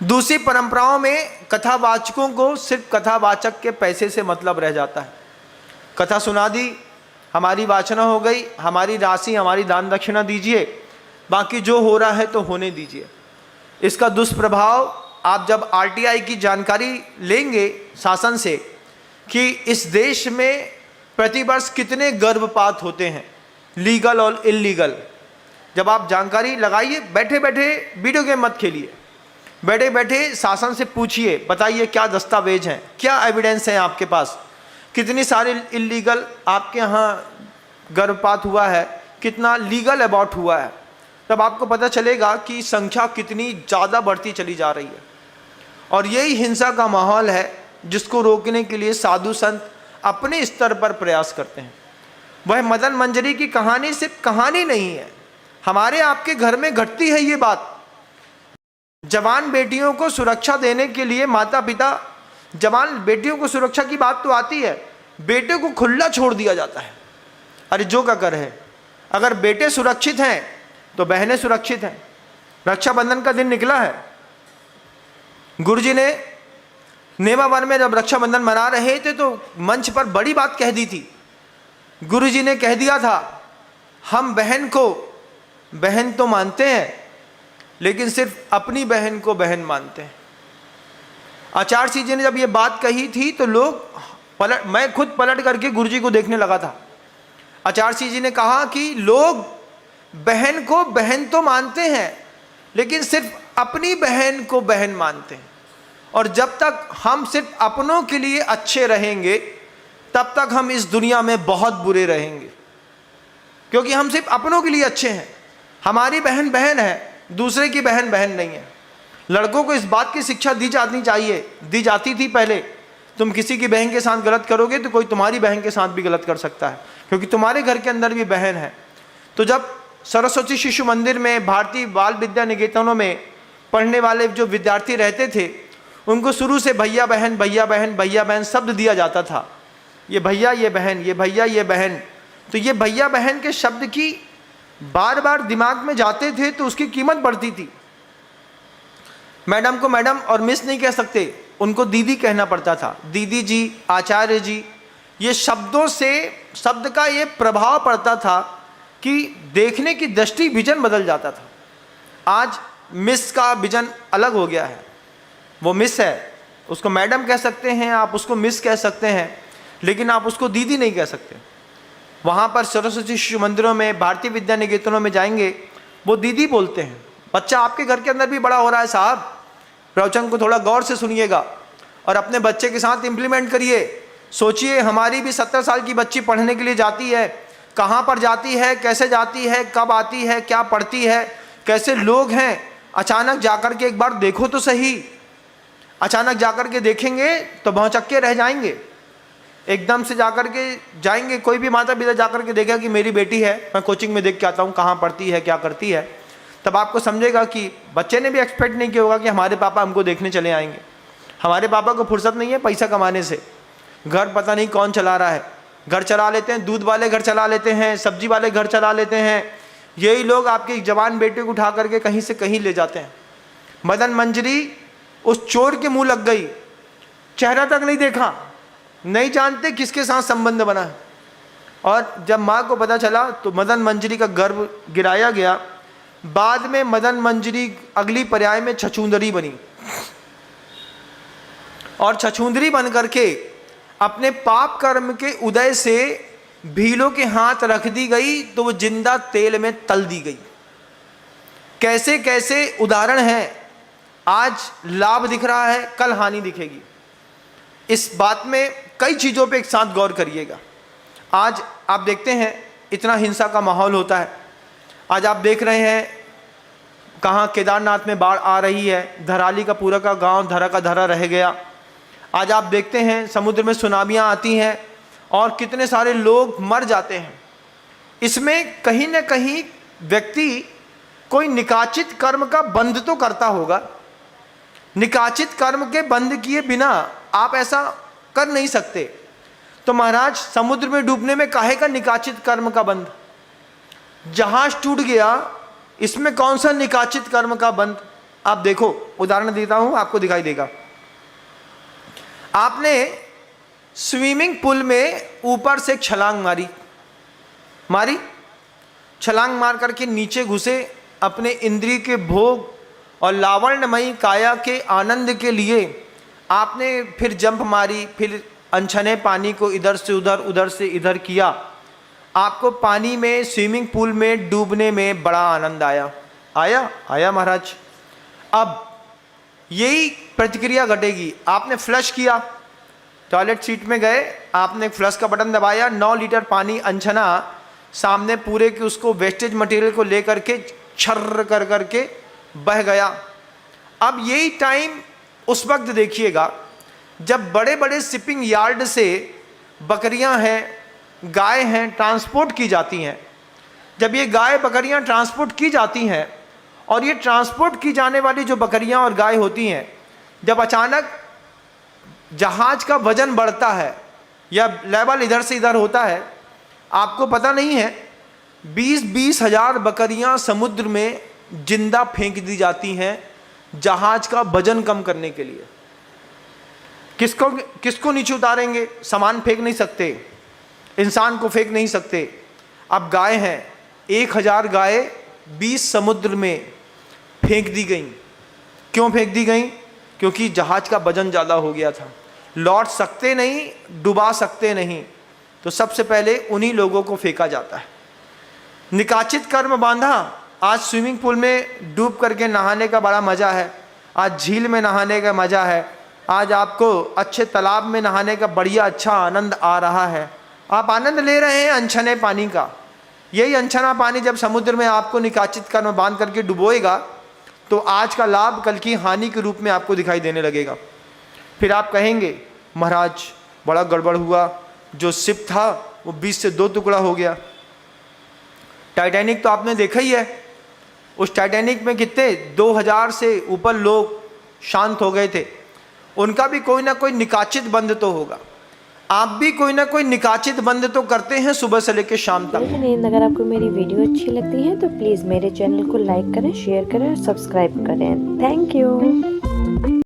दूसरी परंपराओं में कथावाचकों को सिर्फ कथावाचक के पैसे से मतलब रह जाता है। कथा सुना दी, हमारी वाचना हो गई, हमारी राशि, हमारी दान दक्षिणा दीजिए, बाकी जो हो रहा है तो होने दीजिए। इसका दुष्प्रभाव आप जब आरटीआई की जानकारी लेंगे शासन से कि इस देश में प्रतिवर्ष कितने गर्भपात होते हैं, लीगल और इल्लीगल, जब आप जानकारी लगाइए, बैठे बैठे वीडियो गेम मत खेलिए, बैठे बैठे शासन से पूछिए, बताइए क्या दस्तावेज हैं, क्या एविडेंस है आपके पास, कितनी सारे इल्लीगल आपके यहाँ गर्भपात हुआ है, कितना लीगल अबॉर्ट हुआ है, तब आपको पता चलेगा कि संख्या कितनी ज़्यादा बढ़ती चली जा रही है। और यही हिंसा का माहौल है जिसको रोकने के लिए साधु संत अपने स्तर पर प्रयास करते हैं। वह मदन मंजरी की कहानी सिर्फ कहानी नहीं है, हमारे आपके घर में घटती है ये बात। जवान बेटियों को सुरक्षा देने के लिए माता पिता, जवान बेटियों को सुरक्षा की बात तो आती है, बेटे को खुला छोड़ दिया जाता है। अरे जो का कर है, अगर बेटे सुरक्षित हैं तो बहनें सुरक्षित हैं। रक्षाबंधन का दिन निकला है, गुरुजी ने नेमावर में जब रक्षाबंधन मना रहे थे तो मंच पर बड़ी बात कह दी थी। गुरुजी ने कह दिया था, हम बहन को बहन तो मानते हैं लेकिन सिर्फ अपनी बहन को बहन मानते हैं। आचार्य जी ने जब ये बात कही थी तो लोग मैं खुद पलट करके गुरुजी को देखने लगा था। आचार्य जी ने कहा कि लोग बहन को बहन तो मानते हैं लेकिन सिर्फ अपनी बहन को बहन मानते हैं, और जब तक हम सिर्फ अपनों के लिए अच्छे रहेंगे तब तक हम इस दुनिया में बहुत बुरे रहेंगे, क्योंकि हम सिर्फ अपनों के लिए अच्छे हैं। हमारी बहन बहन है, दूसरे की बहन बहन नहीं है। लड़कों को इस बात की शिक्षा दी जानी चाहिए, दी जाती थी पहले, तुम किसी की बहन के साथ गलत करोगे तो कोई तुम्हारी बहन के साथ भी गलत कर सकता है, क्योंकि तुम्हारे घर के अंदर भी बहन है। तो जब सरस्वती शिशु मंदिर में, भारतीय बाल विद्या निकेतनों में पढ़ने वाले जो विद्यार्थी रहते थे, उनको शुरू से भैया बहन भैया बहन भैया बहन शब्द दिया जाता था। ये भैया ये बहन, ये भैया ये बहन। तो ये भैया बहन के शब्द की बार बार दिमाग में जाते थे तो उसकी कीमत बढ़ती थी। मैडम को मैडम और मिस नहीं कह सकते, उनको दीदी कहना पड़ता था। दीदी जी, आचार्य जी, ये शब्दों से शब्द का ये प्रभाव पड़ता था कि देखने की दृष्टि, विजन बदल जाता था। आज मिस का विजन अलग हो गया है, वो मिस है, उसको मैडम कह सकते हैं, आप उसको मिस कह सकते हैं, लेकिन आप उसको दीदी नहीं कह सकते। वहाँ पर सरस्वती शिशु मंदिरों में, भारतीय विद्या निकेतनों में जाएंगे, वो दीदी बोलते हैं। बच्चा आपके घर के अंदर भी बड़ा हो रहा है साहब, प्रवचन को थोड़ा गौर से सुनिएगा और अपने बच्चे के साथ इम्प्लीमेंट करिए। सोचिए, हमारी भी 70 साल की बच्ची पढ़ने के लिए जाती है, कहाँ पर जाती है, कैसे जाती है, कब आती है, क्या पढ़ती है, कैसे लोग हैं। अचानक जाकर के एक बार देखो तो सही, अचानक जाकर के देखेंगे तो भौचक्के रह जाएंगे। एकदम से जाकर के जाएंगे, कोई भी माता पिता जाकर के देखेगा कि मेरी बेटी है, मैं कोचिंग में देख के आता हूँ कहाँ पढ़ती है, क्या करती है, तब आपको समझेगा कि बच्चे ने भी एक्सपेक्ट नहीं किया होगा कि हमारे पापा हमको देखने चले आएंगे। हमारे पापा को फुर्सत नहीं है पैसा कमाने से, घर पता नहीं कौन चला रहा है, घर चला लेते हैं, दूध वाले घर चला लेते हैं, सब्जी वाले घर चला लेते हैं। यही लोग आपके जवान बेटे को उठा करके कहीं से कहीं ले जाते हैं। मदन मंजरी उस चोर के मुंह लग गई, चेहरा तक नहीं देखा, नहीं जानते किसके साथ संबंध बना है। और जब माँ को पता चला तो मदन मंजरी का गर्भ गिराया गया। बाद में मदन मंजरी अगली पर्याय में छछूंदरी बनी, और छछूंदरी बन करके अपने पाप कर्म के उदय से भीलों के हाथ रख दी गई तो वो जिंदा तेल में तल दी गई। कैसे कैसे उदाहरण हैं, आज लाभ दिख रहा है, कल हानि दिखेगी। इस बात में कई चीज़ों पे एक साथ गौर करिएगा। आज आप देखते हैं इतना हिंसा का माहौल होता है। आज आप देख रहे हैं कहाँ केदारनाथ में बाढ़ आ रही है, धराली का पूरा का गांव धरा का धरा रह गया। आज आप देखते हैं समुद्र में सुनामियाँ आती हैं और कितने सारे लोग मर जाते हैं। इसमें कहीं ना कहीं व्यक्ति कोई निकाचित कर्म का बंध तो करता होगा। निकाचित कर्म के बंध किए बिना आप ऐसा कर नहीं सकते। तो महाराज, समुद्र में डूबने में काहे का निकाचित कर्म का बंध? जहाज टूट गया, इसमें कौन सा निकाचित कर्म का बंध? आप देखो, उदाहरण देता हूं, आपको दिखाई देगा। आपने स्विमिंग पूल में ऊपर से छलांग मारी, छलांग मार करके नीचे घुसे, अपने इंद्रिय के भोग और लावण्यमयी काया के आनंद के लिए आपने फिर जंप मारी, फिर अनछने पानी को इधर से उधर, उधर से इधर किया। आपको पानी में, स्विमिंग पूल में डूबने में बड़ा आनंद आया महाराज। अब यही प्रतिक्रिया घटेगी। आपने फ्लश किया, टॉयलेट सीट में गए, आपने फ्लश का बटन दबाया, 9 लीटर पानी अनछना सामने पूरे के उसको वेस्टेज मटेरियल को लेकर के छर्र कर करके बह गया। अब यही टाइम उस वक्त देखिएगा जब बड़े बड़े शिपिंग यार्ड से बकरियां हैं, गाय हैं, ट्रांसपोर्ट की जाती हैं। जब ये गाय बकरियां ट्रांसपोर्ट की जाती हैं और ये ट्रांसपोर्ट की जाने वाली जो बकरियां और गाय होती हैं, जब अचानक जहाज का वजन बढ़ता है या लेवल इधर से इधर होता है, आपको पता नहीं है 20-20 हजार बकरियां समुद्र में जिंदा फेंक दी जाती हैं जहाज का वजन कम करने के लिए। किसको नीचे उतारेंगे? सामान फेंक नहीं सकते, इंसान को फेंक नहीं सकते। अब गाय हैं, 1000 गाय 20 समुद्र में फेंक दी गई। क्यों फेंक दी गई? क्योंकि जहाज का वजन ज़्यादा हो गया था, लौट सकते नहीं, डुबा सकते नहीं, तो सबसे पहले उन्हीं लोगों को फेंका जाता है। निकाचित कर्म बांधा। आज स्विमिंग पूल में डूब करके नहाने का बड़ा मज़ा है, आज झील में नहाने का मज़ा है, आज आपको अच्छे तालाब में नहाने का बढ़िया अच्छा आनंद आ रहा है, आप आनंद ले रहे हैं अनछने पानी का। यही अनछना पानी जब समुद्र में आपको निकाचित कर्म बांध करके डुबोएगा तो आज का लाभ कल की हानि के रूप में आपको दिखाई देने लगेगा। फिर आप कहेंगे महाराज बड़ा गड़बड़ हुआ, जो शिप था वो 20 से 2 टुकड़ा हो गया। टाइटैनिक तो आपने देखा ही है, उस टाइटैनिक में कितने 2000 से ऊपर लोग शांत हो गए थे। उनका भी कोई ना कोई निकाचित बंद तो होगा। आप भी कोई ना कोई निकाचित बंद तो करते हैं सुबह से लेकर शाम तक। लेकिन अगर आपको मेरी वीडियो अच्छी लगती है तो प्लीज़ मेरे चैनल को लाइक करें, शेयर करें और सब्सक्राइब करें। Thank you.